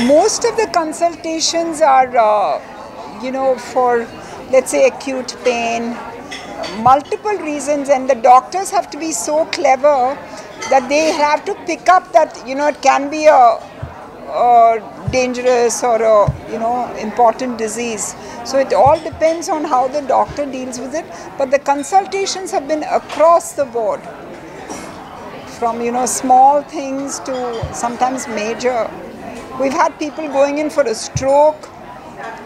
Most of the consultations are, for, let's say, acute pain, multiple reasons, and the doctors have to be so clever that they have to pick up that, it can be a dangerous or important disease. So it all depends on how the doctor deals with it. But the consultations have been across the board, from small things to sometimes major. We've had people going in for a stroke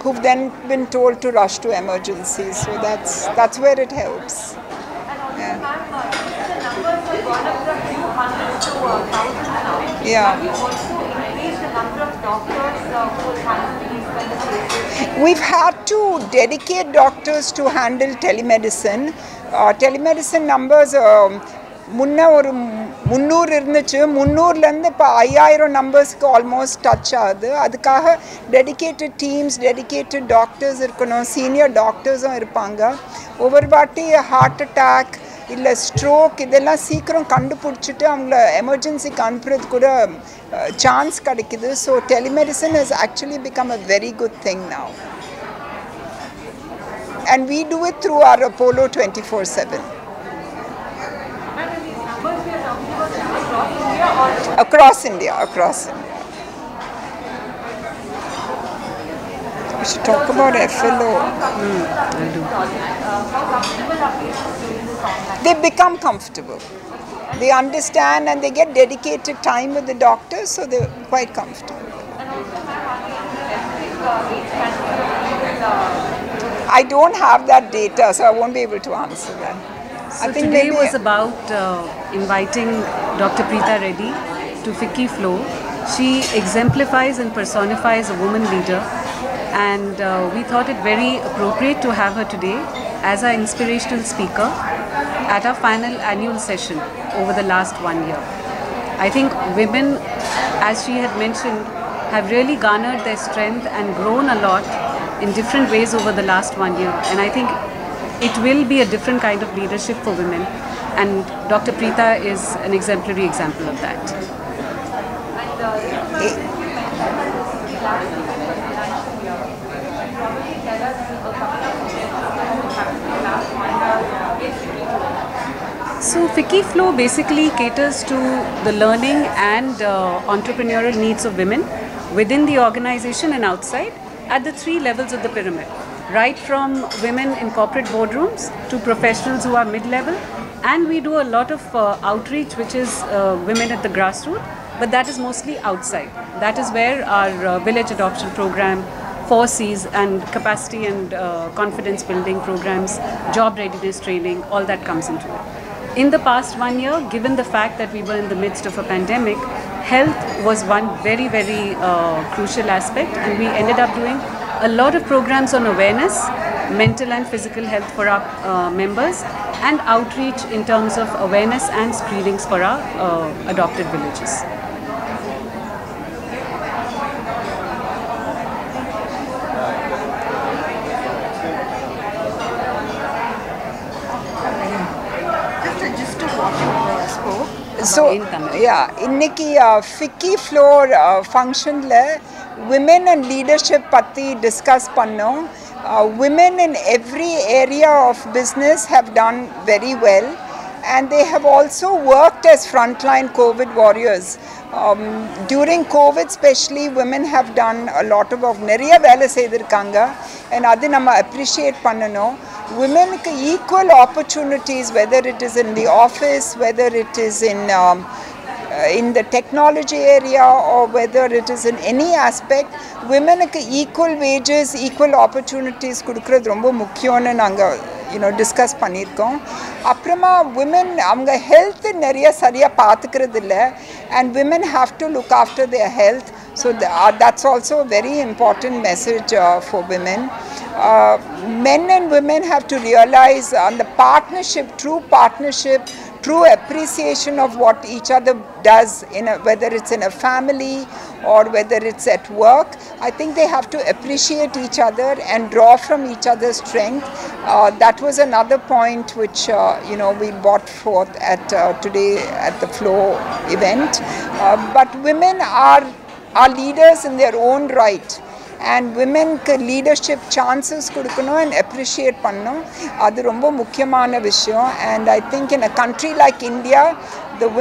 who've then been told to rush to emergencies. So that's where it helps. And also, the numbers have gone up from few hundreds to thousands now. Yeah. Have you also increased the number of doctors who will handle these kind of cases? We've had to dedicate doctors to handle telemedicine. Telemedicine numbers முன்ன ஒரு 300 இருந்துச்சு 300லேருந்து இப்போ 5000 நம்பர்ஸ்க்கு almost touch ஆகுது. அதுக்காக dedicated teams, dedicated doctors இருக்கணும், senior டாக்டர்ஸும் இருப்பாங்க. ஒவ்வொரு வாட்டி ஹார்ட் அட்டாக் இல்லை ஸ்ட்ரோக் இதெல்லாம் சீக்கிரம் கண்டுபிடிச்சிட்டு அவங்கள எமர்ஜென்சிக்கு அனுப்புறது கூட சான்ஸ் கிடைக்குது. So telemedicine has actually become a very good thing now. And we do it through our Apollo 24/7. Across India. We should talk about FLO. They become comfortable. They understand and they get dedicated time with the doctors, so they're quite comfortable. I don't have that data, so I won't be able to answer that. So I think today was about inviting Dr. Preeta Reddy to FICCI Flow. She exemplifies and personifies a woman leader, and we thought it very appropriate to have her today as our inspirational speaker at our final annual session over the last 1 year. I think women, as she had mentioned, have really garnered their strength and grown a lot in different ways over the last 1 year, and I think it will be a different kind of leadership for women, and Dr. Preeta is an exemplary example of that. So FICCI Flow basically caters to the learning and entrepreneurial needs of women within the organization and outside at the 3 levels of the pyramid. Right from women in corporate boardrooms to professionals who are mid-level, and we do a lot of outreach which is women at the grassroots, but that is mostly outside. That is where our village adoption program, 4Cs and capacity and confidence building programs, job readiness training, all that comes into it. In the past 1 year, given the fact that we were in the midst of a pandemic, health was one very, very crucial aspect, and we ended up doing a lot of programs on awareness, mental and physical health for our members, and outreach in terms of awareness and screenings for our adopted villages. Just to what you spoke. So, இன்னைக்கு FICCI Floor functionல women and leadership பத்தி discuss பண்ணோம். Women in every area of business have done very well, and they have also worked as frontline COVID warriors. During COVID especially, women have done a lot of work. நிறைய வேலை செய்திருக்காங்க, and அது நம்ம appreciate பண்ணணும். Women equal opportunities, whether it is in the office, whether it is in the technology area, or whether it is in any aspect, women equal wages, equal opportunities கொடுக்கிறது ரொம்ப முக்கியம்னு நாங்கள் டிஸ்கஸ் பண்ணியிருக்கோம். அப்புறமா women அவங்க health நிறைய சரியாக பார்த்துக்கிறது இல்லை, and women have to look after their health. So that's also a very important message for women. Men and women have to realize on the partnership, true appreciation of what each other does, whether it's in a family or whether it's at work. I think they have to appreciate each other and draw from each other's strength. That was another point which we brought forth at today at the Flow event. But women are are leaders in their own right. And women leadership chances கொடுக்கணும் and appreciate பண்ணணும். அது ரொம்ப முக்கியமான விஷயம். And I think in a country like India, the